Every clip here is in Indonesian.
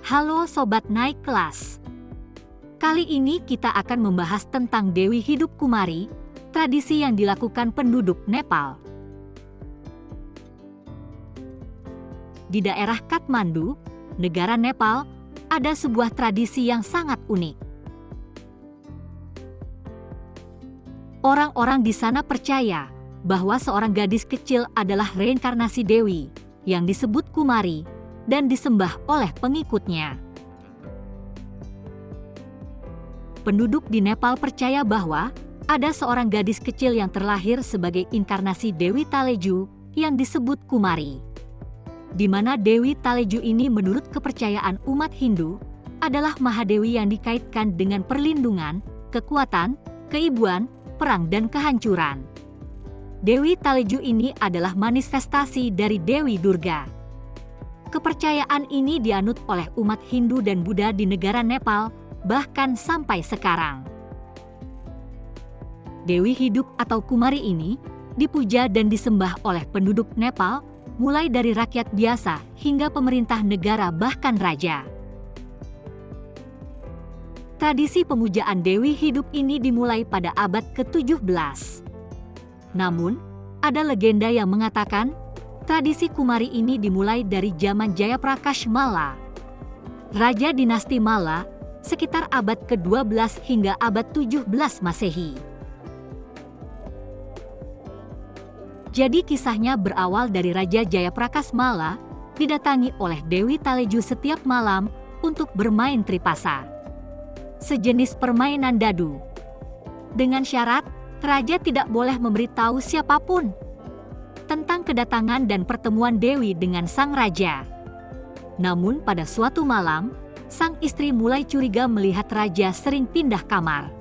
Halo Sobat Naik Kelas. Kali ini kita akan membahas tentang Dewi Hidup Kumari, tradisi yang dilakukan penduduk Nepal. Di daerah Kathmandu, negara Nepal, ada sebuah tradisi yang sangat unik. Orang-orang di sana percaya bahwa seorang gadis kecil adalah reinkarnasi Dewi yang disebut Kumari dan disembah oleh pengikutnya. Penduduk di Nepal percaya bahwa ada seorang gadis kecil yang terlahir sebagai inkarnasi Dewi Taleju yang disebut Kumari. Di mana Dewi Taleju ini menurut kepercayaan umat Hindu adalah Mahadewi yang dikaitkan dengan perlindungan, kekuatan, keibuan, perang dan kehancuran. Dewi Taleju ini adalah manifestasi dari Dewi Durga. Kepercayaan ini dianut oleh umat Hindu dan Buddha di negara Nepal, bahkan sampai sekarang. Dewi hidup atau Kumari ini dipuja dan disembah oleh penduduk Nepal, mulai dari rakyat biasa hingga pemerintah negara bahkan raja. Tradisi pemujaan Dewi hidup ini dimulai pada abad ke-17. Namun, ada legenda yang mengatakan tradisi Kumari ini dimulai dari zaman Jayaprakash Malla, Raja dinasti Malla, sekitar abad ke-12 hingga abad 17 Masehi. Jadi kisahnya berawal dari Raja Jayaprakash Malla didatangi oleh Dewi Taleju setiap malam untuk bermain tripasa, sejenis permainan dadu. Dengan syarat, Raja tidak boleh memberitahu siapapun tentang kedatangan dan pertemuan Dewi dengan sang raja. Namun pada suatu malam, sang istri mulai curiga melihat Raja sering pindah kamar.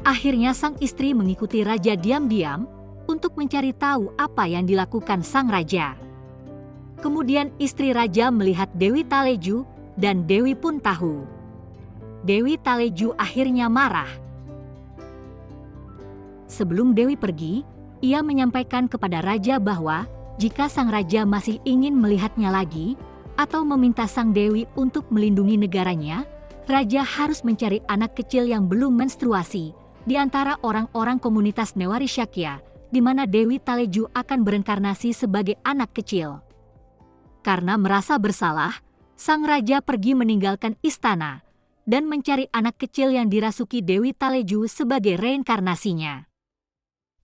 Akhirnya sang istri mengikuti Raja diam-diam untuk mencari tahu apa yang dilakukan sang raja. Kemudian istri Raja melihat Dewi Taleju dan Dewi pun tahu. Dewi Taleju akhirnya marah. Sebelum Dewi pergi, ia menyampaikan kepada Raja bahwa jika sang Raja masih ingin melihatnya lagi atau meminta sang Dewi untuk melindungi negaranya, Raja harus mencari anak kecil yang belum menstruasi di antara orang-orang komunitas Newari Shakya, di mana Dewi Taleju akan bereinkarnasi sebagai anak kecil. Karena merasa bersalah, sang Raja pergi meninggalkan istana dan mencari anak kecil yang dirasuki Dewi Taleju sebagai reinkarnasinya.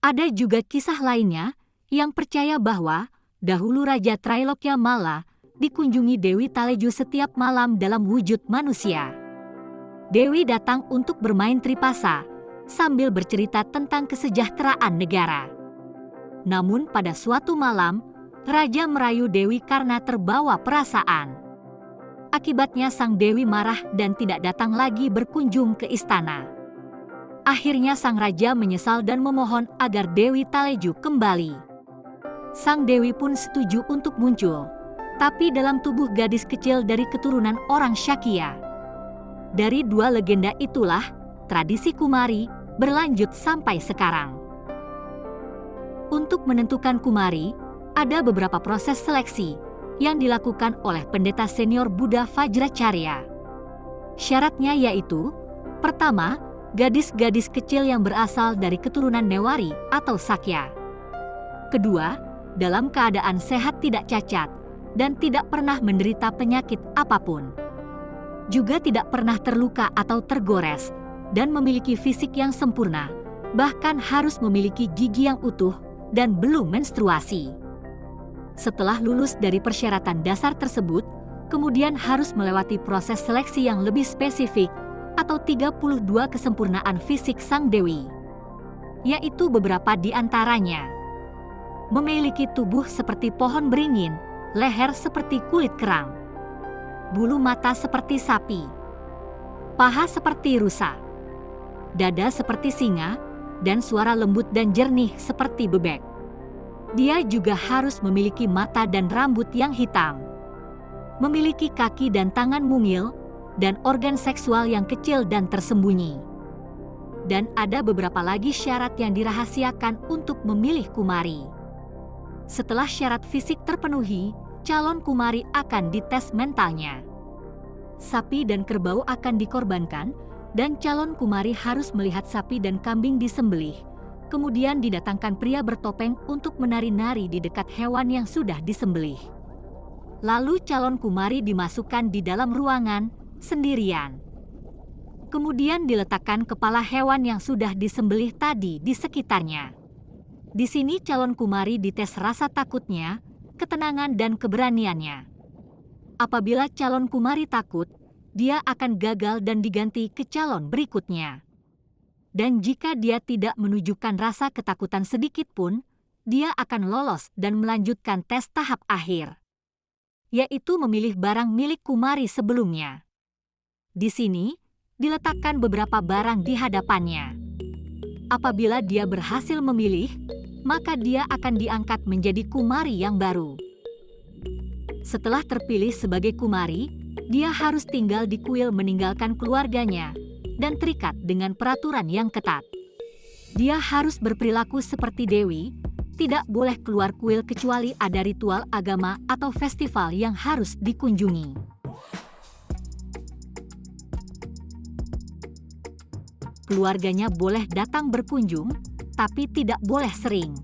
Ada juga kisah lainnya yang percaya bahwa dahulu Raja Trailokya Malla dikunjungi Dewi Taleju setiap malam dalam wujud manusia. Dewi datang untuk bermain tripasa sambil bercerita tentang kesejahteraan negara. Namun pada suatu malam, Raja merayu Dewi karena terbawa perasaan. Akibatnya sang Dewi marah dan tidak datang lagi berkunjung ke istana. Akhirnya sang Raja menyesal dan memohon agar Dewi Taleju kembali. Sang Dewi pun setuju untuk muncul, tapi dalam tubuh gadis kecil dari keturunan orang Shakya. Dari dua legenda itulah, tradisi Kumari berlanjut sampai sekarang. Untuk menentukan Kumari, ada beberapa proses seleksi yang dilakukan oleh pendeta senior Buddha Vajracharya. Syaratnya yaitu, pertama, gadis-gadis kecil yang berasal dari keturunan Newari atau Sakya. Kedua, dalam keadaan sehat tidak cacat dan tidak pernah menderita penyakit apapun. Juga tidak pernah terluka atau tergores dan memiliki fisik yang sempurna, bahkan harus memiliki gigi yang utuh dan belum menstruasi. Setelah lulus dari persyaratan dasar tersebut, kemudian harus melewati proses seleksi yang lebih spesifik atau 32 kesempurnaan fisik sang Dewi, yaitu beberapa di antaranya: memiliki tubuh seperti pohon beringin, leher seperti kulit kerang, bulu mata seperti sapi, paha seperti rusa, dada seperti singa, dan suara lembut dan jernih seperti bebek. Dia juga harus memiliki mata dan rambut yang hitam, memiliki kaki dan tangan mungil, dan organ seksual yang kecil dan tersembunyi. Dan ada beberapa lagi syarat yang dirahasiakan untuk memilih Kumari. Setelah syarat fisik terpenuhi, calon Kumari akan dites mentalnya. sapi dan kerbau akan dikorbankan, dan calon kumari harus melihat sapi dan kambing disembelih. Kemudian didatangkan pria bertopeng untuk menari-nari di dekat hewan yang sudah disembelih. Lalu calon kumari dimasukkan di dalam ruangan sendirian. Kemudian diletakkan kepala hewan yang sudah disembelih tadi di sekitarnya. Di sini calon kumari dites rasa takutnya, ketenangan dan keberaniannya. Apabila calon kumari takut, dia akan gagal dan diganti ke calon berikutnya. Dan jika dia tidak menunjukkan rasa ketakutan sedikit pun, dia akan lolos dan melanjutkan tes tahap akhir, yaitu memilih barang milik kumari sebelumnya. Di sini, diletakkan beberapa barang di hadapannya. Apabila dia berhasil memilih, maka dia akan diangkat menjadi kumari yang baru. Setelah terpilih sebagai kumari, dia harus tinggal di kuil meninggalkan keluarganya dan terikat dengan peraturan yang ketat. Dia harus berperilaku seperti dewi, tidak boleh keluar kuil kecuali ada ritual agama atau festival yang harus dikunjungi. Keluarganya boleh datang berkunjung, tapi tidak boleh sering.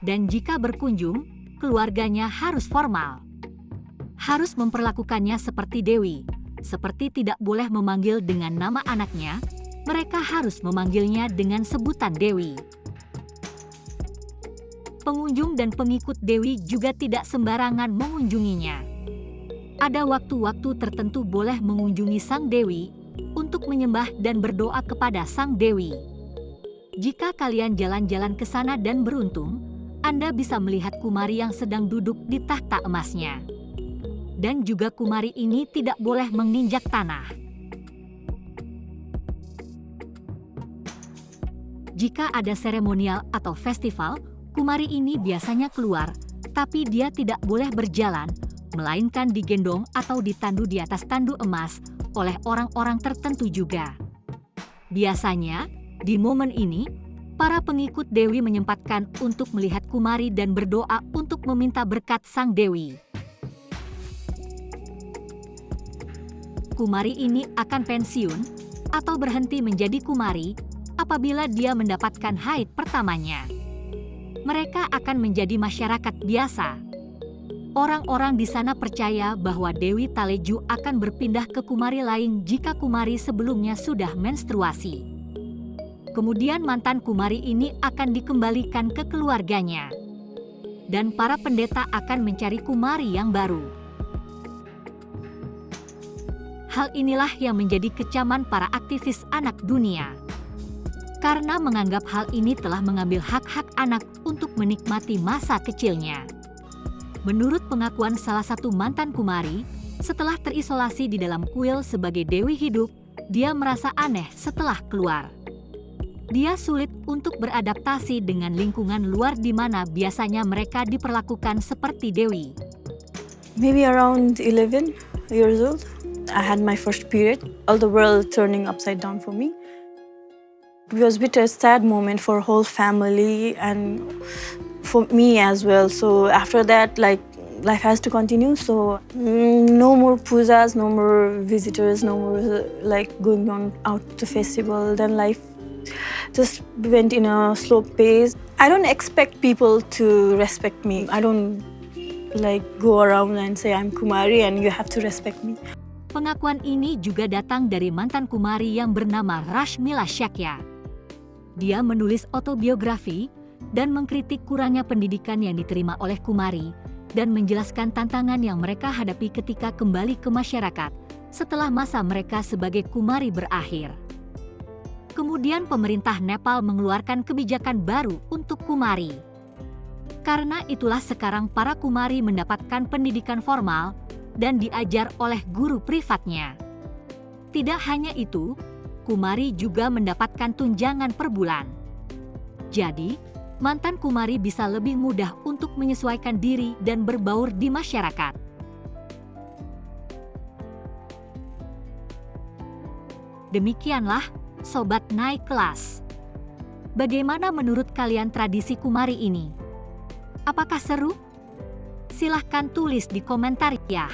Dan jika berkunjung, keluarganya harus formal. Harus memperlakukannya seperti dewi, seperti tidak boleh memanggil dengan nama anaknya, mereka harus memanggilnya dengan sebutan dewi. Pengunjung dan pengikut dewi juga tidak sembarangan mengunjunginya. Ada waktu-waktu tertentu boleh mengunjungi sang dewi untuk menyembah dan berdoa kepada sang dewi. Jika kalian jalan-jalan ke sana dan beruntung, Anda bisa melihat kumari yang sedang duduk di tahta emasnya. Dan juga kumari ini tidak boleh menginjak tanah. Jika ada seremonial atau festival, kumari ini biasanya keluar, tapi dia tidak boleh berjalan, melainkan digendong atau ditandu di atas tandu emas oleh orang-orang tertentu juga. Biasanya, di momen ini, para pengikut dewi menyempatkan untuk melihat kumari dan berdoa untuk meminta berkat sang dewi. Kumari ini akan pensiun atau berhenti menjadi kumari apabila dia mendapatkan haid pertamanya. Mereka akan menjadi masyarakat biasa. Orang-orang di sana percaya bahwa Dewi Taleju akan berpindah ke kumari lain jika kumari sebelumnya sudah menstruasi. Kemudian mantan kumari ini akan dikembalikan ke keluarganya. Dan para pendeta akan mencari kumari yang baru. Hal inilah yang menjadi kecaman para aktivis anak dunia. Karena menganggap hal ini telah mengambil hak-hak anak untuk menikmati masa kecilnya. Menurut pengakuan salah satu mantan kumari, setelah terisolasi di dalam kuil sebagai dewi hidup, dia merasa aneh setelah keluar. Dia sulit untuk beradaptasi dengan lingkungan luar di mana biasanya mereka diperlakukan seperti dewi. Maybe around 11 years old. I had my first period, all the world turning upside down for me. It was a bit a sad moment for whole family and for me as well. So after that, life has to continue. So no more pujas, no more visitors, no more going on out to festival. Then life just went in a slow pace. I don't expect people to respect me. I don't go around and say I'm Kumari and you have to respect me. Pengakuan ini juga datang dari mantan kumari yang bernama Rashmila Shakya. Dia menulis autobiografi dan mengkritik kurangnya pendidikan yang diterima oleh kumari dan menjelaskan tantangan yang mereka hadapi ketika kembali ke masyarakat setelah masa mereka sebagai kumari berakhir. Kemudian pemerintah Nepal mengeluarkan kebijakan baru untuk kumari. Karena itulah sekarang para kumari mendapatkan pendidikan formal dan diajar oleh guru privatnya. Tidak hanya itu, kumari juga mendapatkan tunjangan per bulan. Jadi, mantan kumari bisa lebih mudah untuk menyesuaikan diri dan berbaur di masyarakat. Demikianlah, Sobat Naik Kelas. Bagaimana menurut kalian tradisi kumari ini? Apakah seru? Silahkan tulis di komentar ya.